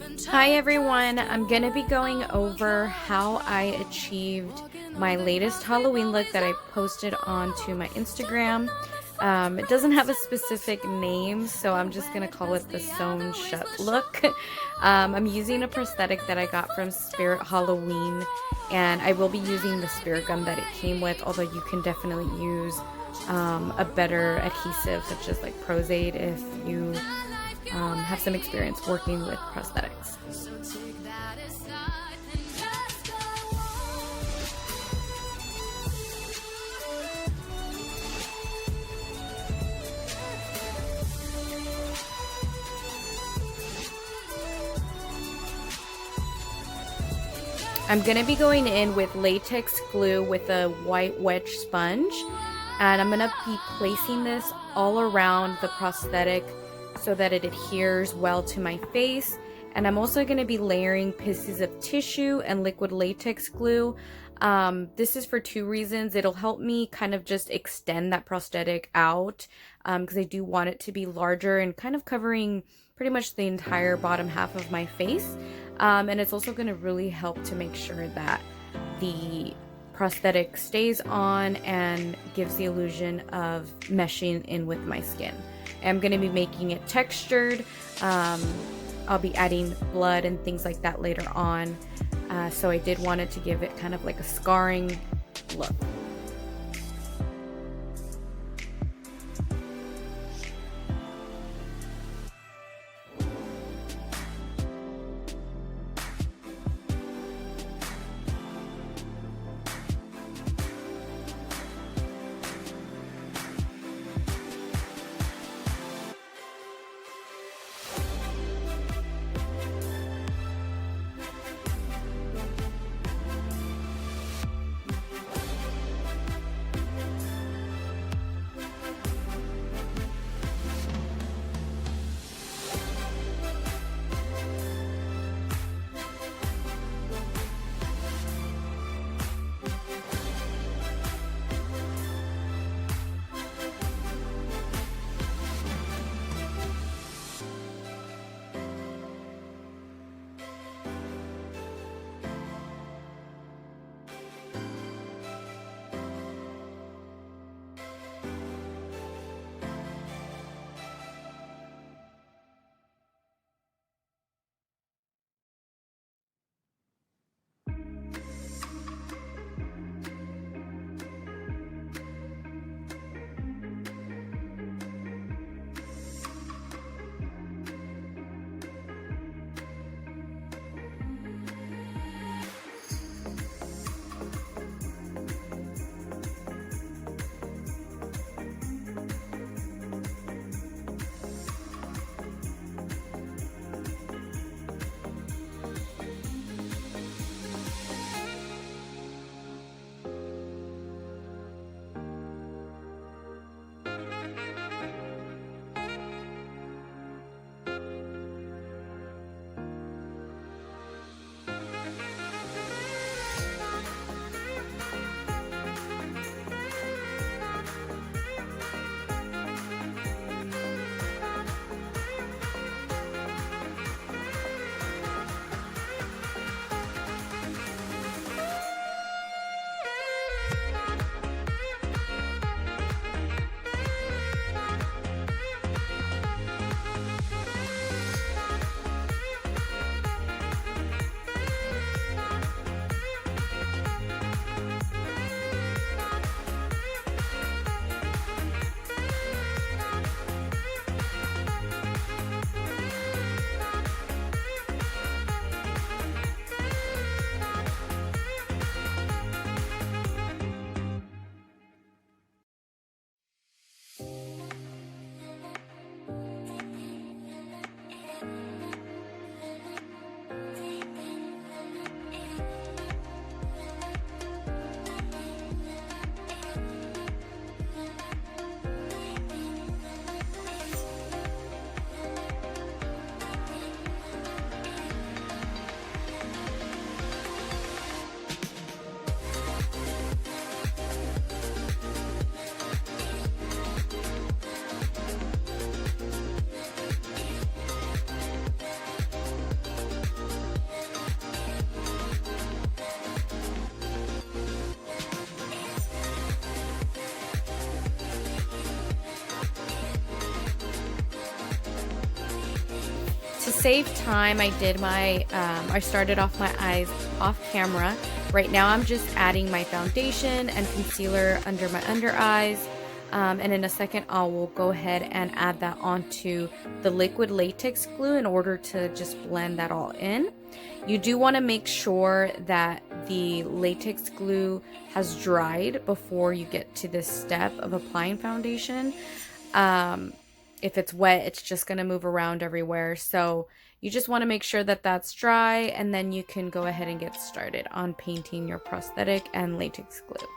Hi everyone, I'm gonna be going over how I achieved my latest Halloween look that I posted onto my Instagram. It doesn't have a specific name, so I'm just gonna call it the Sewn Shut look. I'm using a prosthetic that I got from Spirit Halloween, and I will be using the spirit gum that it came with, although you can definitely use a better adhesive such as like Prozaid if you have some experience working with prosthetics. I'm going to be going in with latex glue with a white wedge sponge, and I'm going to be placing this all around the prosthetic so that it adheres well to my face. And I'm also going to be layering pieces of tissue and liquid latex glue. This is for two reasons. It'll help me kind of just extend that prosthetic out because I do want it to be larger and kind of covering pretty much the entire bottom half of my face. And it's also going to really help to make sure that the prosthetic stays on and gives the illusion of meshing in with my skin. I'm going to be making it textured. I'll be adding blood and things like that later on. So I did want it to give it kind of like a scarring look. save time, I started off my eyes off camera. Right now I'm just adding my foundation and concealer under my under eyes. And in a second I will go ahead and add that onto the liquid latex glue in order to just blend that all in. You do want to make sure that the latex glue has dried before you get to this step of applying foundation. If it's wet, it's just going to move around everywhere. So you just want to make sure that that's dry, and then you can go ahead and get started on painting your prosthetic and latex glue.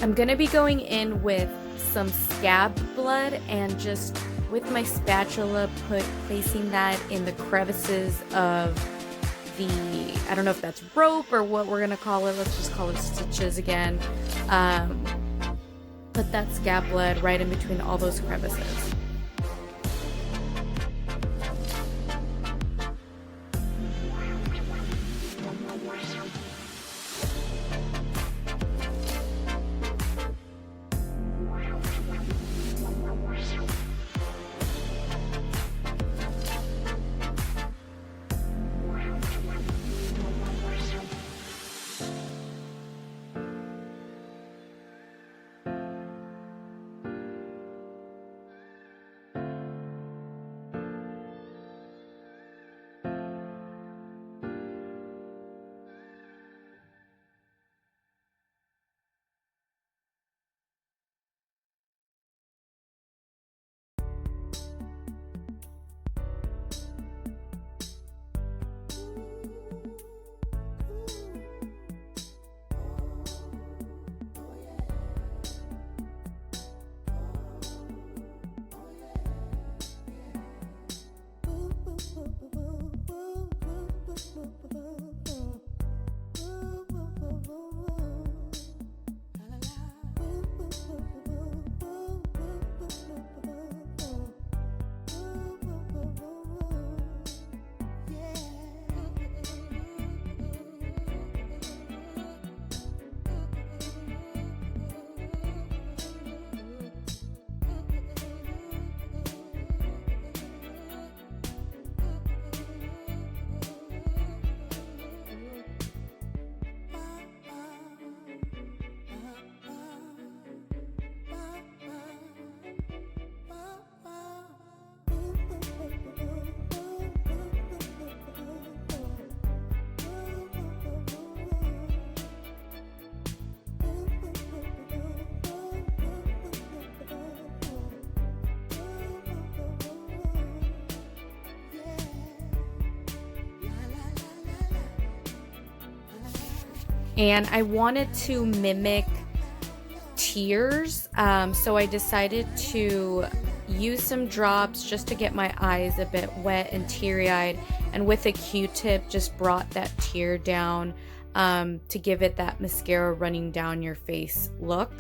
I'm gonna be going in with some scab blood and just with my spatula placing that in the crevices of the, I don't know if that's rope or what we're gonna call it, let's just call it stitches again. Put that scab blood right in between all those crevices. and I wanted to mimic tears, so I decided to use some drops just to get my eyes a bit wet and teary-eyed, and with a Q-tip just brought that tear down to give it that mascara running down your face look.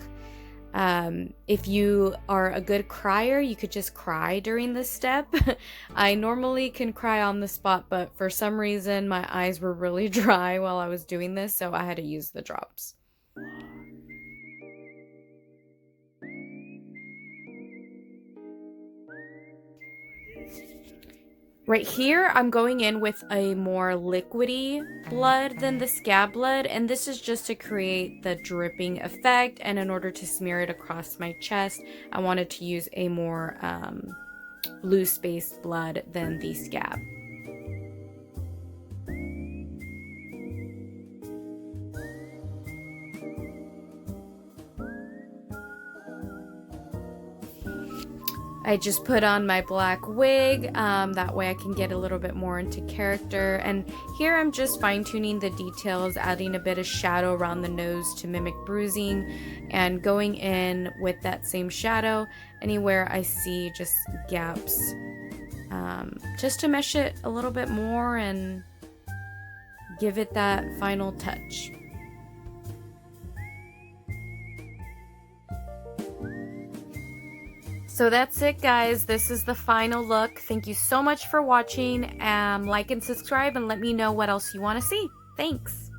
If you are a good crier, you could just cry during this step. I normally can cry on the spot, but for some reason my eyes were really dry while I was doing this, so I had to use the drops. Right here, I'm going in with a more liquidy blood than the scab blood, and this is just to create the dripping effect, and in order to smear it across my chest, I wanted to use a more loose-based blood than the scab. I just put on my black wig, that way I can get a little bit more into character, and here I'm just fine-tuning the details, adding a bit of shadow around the nose to mimic bruising, and going in with that same shadow anywhere I see just gaps, just to mesh it a little bit more and give it that final touch. So that's it, guys. This is the final look. Thank you so much for watching. Like and subscribe and let me know what else you want to see. Thanks.